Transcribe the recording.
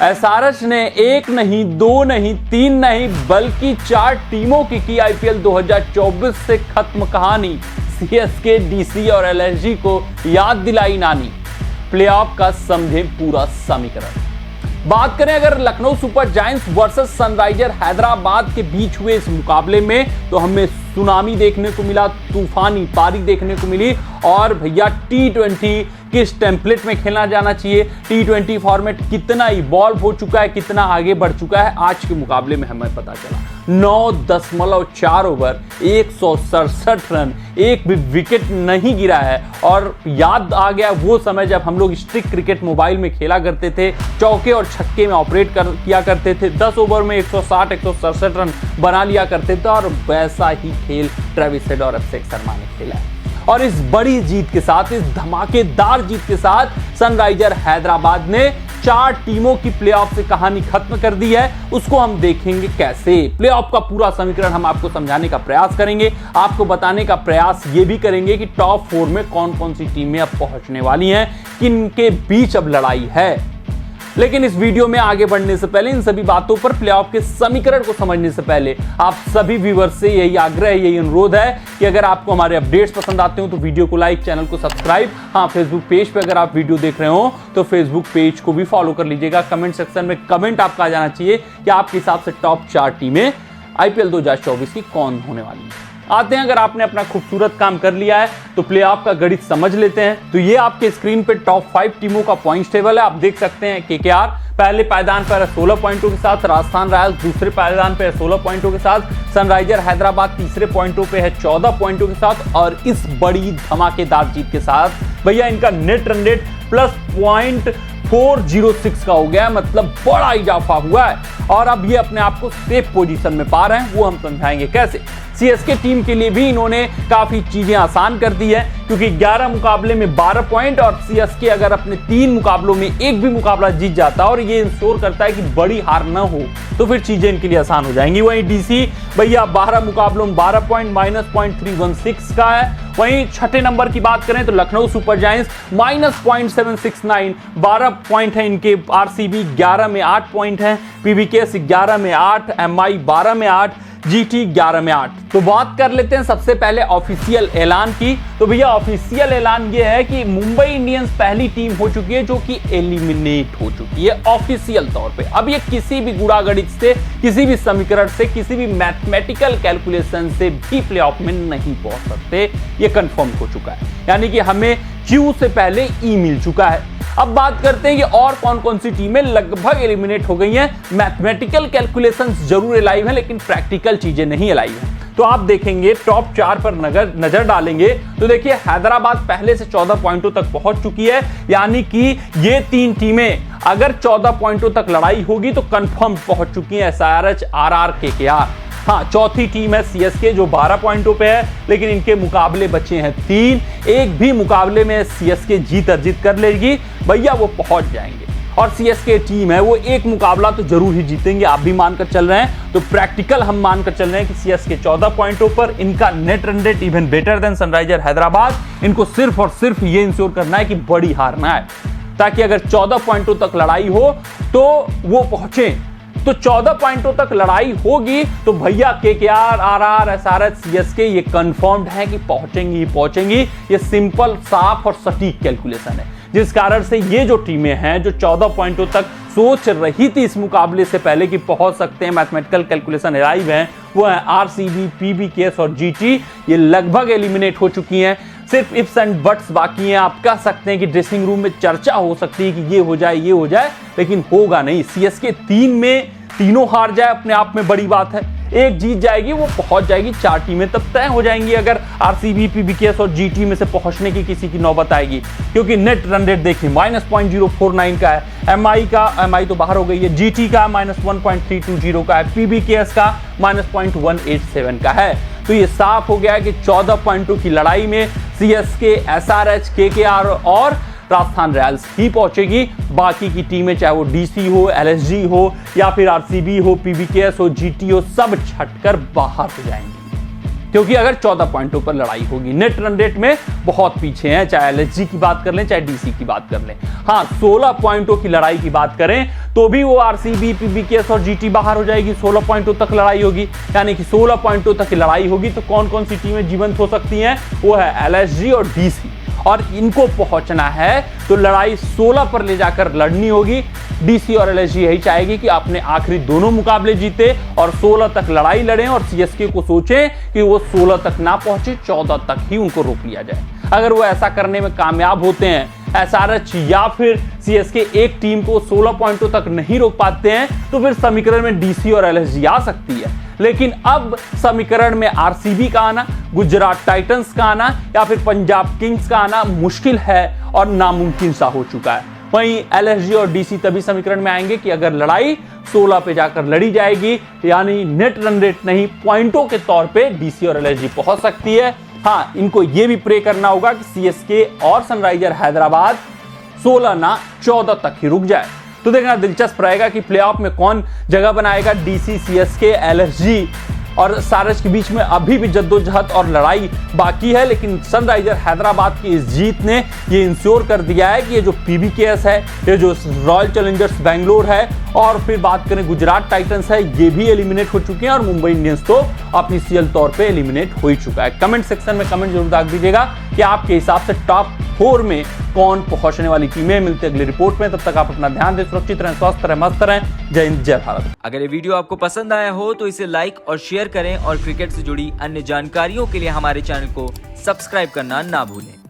SRH ने एक नहीं, दो नहीं, तीन नहीं, बल्कि 4 टीमों की आईपीएल 2024 से खत्म कहानी। सीएसके, डीसी और एलएसजी को याद दिलाई नानी। प्लेऑफ का समझे पूरा समीकरण। बात करें अगर Lucknow super giants versus Sunriser Hyderabad के बीच हुए इस मुकाबले में, तो हमें सुनामी देखने को मिला, तूफानी पारी देखने को मिली। और भैया T20 किस टेम्पलेट में खेलना जाना चाहिए, T20 फॉर्मेट कितना इवॉल्व हो चुका है, कितना आगे बढ़ चुका है, आज के मुकाबले में हमें पता चला। 9.4 ओवर, 167 रन, एक भी विकेट नहीं गिरा है। और याद आ गया वो समय जब हम लोग स्टिक क्रिकेट मोबाइल में खेला करते थे, चौके और छक्के में ऑपरेट किया करते थे, 10 ओवर में 160-167 रन बना लिया करते थे। और वैसा ही खेल ट्रेविस हेड और अभिषेक शर्मा ने खेला है। और इस बड़ी जीत के साथ, इस धमाकेदार जीत के साथ सनराइजर हैदराबाद ने 4 टीमों की प्लेऑफ से कहानी खत्म कर दी है। उसको हम देखेंगे कैसे। प्लेऑफ का पूरा समीकरण हम आपको समझाने का प्रयास करेंगे, आपको बताने का प्रयास ये भी करेंगे कि टॉप 4 में कौन कौन सी टीमें अब पहुंचने वाली हैं, किनके बीच अब लड़ाई है। लेकिन इस वीडियो में आगे बढ़ने से पहले, इन सभी बातों पर, प्लेऑफ के समीकरण को समझने से पहले, आप सभी व्यूअर्स से यही आग्रह, यही अनुरोध है कि अगर आपको हमारे अपडेट्स पसंद आते हो तो वीडियो को लाइक, चैनल को सब्सक्राइब। हाँ, फेसबुक पेज पे अगर आप वीडियो देख रहे हो तो फेसबुक पेज को भी फॉलो कर लीजिएगा। कमेंट सेक्शन में कमेंट आपका आ जाना चाहिए कि आपके हिसाब से टॉप 4 टीमें आईपीएल 2024 की कौन होने वाली है। आते हैं, अगर आपने अपना खूबसूरत काम कर लिया है तो प्लेऑफ का गणित समझ लेते हैं। तो ये आपके स्क्रीन पे टॉप 5 टीमों का पॉइंट्स टेबल है। आप देख सकते हैं केकेआर पहले पायदान पर 16 पॉइंटों के साथ, राजस्थान रॉयल्स दूसरे पायदान पर 16 पॉइंटों के साथ, सनराइजर हैदराबाद तीसरे पॉइंटों पे है 14 पॉइंटों के साथ। और इस बड़ी धमाकेदार जीत के साथ भैया इनका नेट रन रेट प्लस 0.406 का हो गया है, मतलब बड़ा इजाफा हुआ है। और अब ये अपने आप को सेफ पोजीशन में पा रहे हैं, वो हम समझाएंगे कैसे। सीएसके टीम के लिए भी इन्होंने काफी चीजें आसान कर दी है, क्योंकि 11 मुकाबले में 12 पॉइंट, और सीएसके अगर अपने 3 मुकाबलों में एक भी मुकाबला जीत जाता है और ये इंश्योर करता है कि बड़ी हार न हो, तो फिर चीजें इनके लिए आसान हो जाएंगी। वहीं डीसी भैया 12 मुकाबलों में 12 पॉइंट, -0.316 का है। वहीं छठे नंबर की बात करें तो लखनऊ सुपर जायंट्स -0.769, 12 पॉइंट है इनके। आरसीबी 11 में 8 पॉइंट है, पीवीकेएस 11 में 8, एमआई 12 में 8, जीटी 11 में 8। तो बात कर लेते हैं सबसे पहले ऑफिशियल ऐलान की। तो भैया ऑफिशियल ऐलान ये है कि मुंबई इंडियंस पहली टीम हो चुकी है जो कि एलिमिनेट हो चुकी है ऑफिशियल तौर पे। अब ये किसी भी गुणागणित से, किसी भी समीकरण से, किसी भी मैथमेटिकल कैलकुलेशन से भी प्लेऑफ में नहीं पहुंच सकते, ये कंफर्म हो चुका है। यानी कि हमें क्यू से पहले ई मिल चुका है। अब बात करते हैं कि और कौन कौन सी टीमें लगभग एलिमिनेट हो गई हैं। मैथमेटिकल कैलकुलेशंस जरूर अलाइव है, लेकिन प्रैक्टिकल चीजें नहीं अलाइव हैं। तो आप देखेंगे टॉप 4 पर नजर डालेंगे तो देखिए हैदराबाद पहले से 14 पॉइंटों तक पहुंच चुकी है। यानी कि ये 3 टीमें अगर 14 पॉइंटों तक लड़ाई होगी तो कंफर्म पहुंच चुकी है, एसआरएच, आरआर, केकेआर। हाँ, चौथी टीम है सीएसके जो 12 पॉइंटों पे है, लेकिन इनके मुकाबले बचे हैं 3। एक भी मुकाबले में सीएसके जीत अर्जित कर लेगी भैया, वो पहुंच जाएंगे। और सीएसके टीम है वो एक मुकाबला तो जरूर ही जीतेंगे, आप भी मानकर चल रहे हैं। तो प्रैक्टिकल हम मानकर चल रहे हैं कि सीएसके 14 पॉइंटों पर, इनका net run rate even better than Sunriser Hyderabad. इनको सिर्फ और सिर्फ ये इंश्योर करना है कि बड़ी हारना है, ताकि अगर 14 पॉइंटों तक लड़ाई हो तो वो पहुंचे। तो 14 पॉइंटों तक लड़ाई होगी तो भैया केकेआर, आरआर, एसआरएच, सीएसके ये कंफर्म्ड है कि पहुंचेंगी ही पहुंचेंगी। ये सिंपल, साफ और सटीक कैलकुलेशन है, जिस कारण से ये जो टीमें हैं जो 14 पॉइंटों तक सोच रही थी इस मुकाबले से पहले कि पहुंच सकते हैं, मैथमेटिकल कैलकुलेशन अलाइव है, वो है आरसीबी, पीवीकेएस और जीटी। ये लगभग एलिमिनेट हो चुकी हैं, सिर्फ इफ्स एंड बट्स बाकी हैं। आप कह सकते हैं कि ड्रेसिंग रूम में चर्चा हो सकती है कि ये हो जाए, ये हो जाए, लेकिन होगा नहीं। सीएसके 3 में तीनों हार जाए अपने आप में बड़ी बात है, एक जीत जाएगी, वो पहुंच जाएगी, 4 टीमें तब तय हो जाएंगी अगर आरसीबी, पीवीकेएस और जीटी में से पहुंचने की किसी की नौबत आएगी। क्योंकि नेट रन रेट देखिए -0.049 का है, एमआई तो बाहर हो गई है, जीटी का -1.320 का है, पीवीकेएस का -0.187 का है। तो ये साफ हो गया है कि 14 पॉइंटों की लड़ाई में सीएसके, एसआरएच, केकेआर और राजस्थान रॉयल्स ही पहुंचेगी। बाकी की टीमें चाहे वो डीसी हो, एलएसजी हो या फिर आरसीबी हो, पीवीकेएस हो, जीटी हो, सब छटकर बाहर हो जाएंगे। क्योंकि अगर 14 पॉइंटों पर लड़ाई होगी, नेट रन रेट में बहुत पीछे हैं, चाहे एलएसजी की बात कर लें, चाहे डीसी की बात कर लें। हाँ, 16 पॉइंटों की लड़ाई की बात करें तो भी वो आरसीबी, पीबीकेएस और जीटी बाहर हो जाएगी। 16 पॉइंटों तक लड़ाई होगी, यानी कि 16 पॉइंटों तक लड़ाई होगी। तो कौन कौन सी टीमें जीवंत हो सकती हैं? वो है एलएसजी और डीसी, और इनको पहुंचना है तो लड़ाई 16 पर ले जाकर लड़नी होगी। डीसी और एलएसजी यही चाहेगी कि अपने आखिरी दोनों मुकाबले जीते और 16 तक लड़ाई लड़ें, और सीएसके को सोचें कि वो 16 तक ना पहुंचे, 14 तक ही उनको रोक लिया जाए। अगर वो ऐसा करने में कामयाब होते हैं, एसआरएच या फिर सीएसके एक टीम को 16 पॉइंटों तक नहीं रोक पाते हैं, तो फिर समीकरण में डीसी और एलएसजी आ सकती है। लेकिन अब समीकरण में आरसीबी का आना, गुजरात टाइटंस का आना या फिर पंजाब किंग्स का आना मुश्किल है और नामुमकिन सा हो चुका है। वहीं एलएसजी और डीसी तभी समीकरण में आएंगे कि अगर लड़ाई 16 पे जाकर लड़ी जाएगी, यानी नेट रन रेट नहीं, पॉइंटों के तौर पे डीसी और एलएसजी पहुंच सकती है। हाँ, इनको यह भी प्रे करना होगा कि सीएसके और सनराइजर हैदराबाद 16 ना 14 तक ही रुक जाए। तो देखना दिलचस्प रहेगा कि प्लेऑफ में कौन जगह बनाएगा। डीसी, सीएसके, एलएसजी और एसआरएच के बीच में अभी भी जद्दोजहद और लड़ाई बाकी है, लेकिन सनराइजर हैदराबाद की इस जीत ने ये इंश्योर कर दिया है कि ये जो पीबीकेएस है, ये जो रॉयल चैलेंजर्स बेंगलोर है, और फिर बात करें गुजरात टाइटंस है, ये भी एलिमिनेट हो चुके हैं, और मुंबई इंडियंस तो ऑफिशियल तौर पे एलिमिनेट हो ही चुका है। कमेंट सेक्शन में कमेंट जरूर दाग दीजिएगा कि आपके हिसाब से टॉप 4 में कौन पहुंचने वाली टीमें। मिलते अगली रिपोर्ट में, तब तक आप अपना ध्यान दें, सुरक्षित रहें, स्वस्थ रहें, मस्त रहें। जय हिंद, जय भारत। अगर ये वीडियो आपको पसंद आया हो तो इसे लाइक और शेयर करें, और क्रिकेट से जुड़ी अन्य जानकारियों के लिए हमारे चैनल को सब्सक्राइब करना ना भूलें।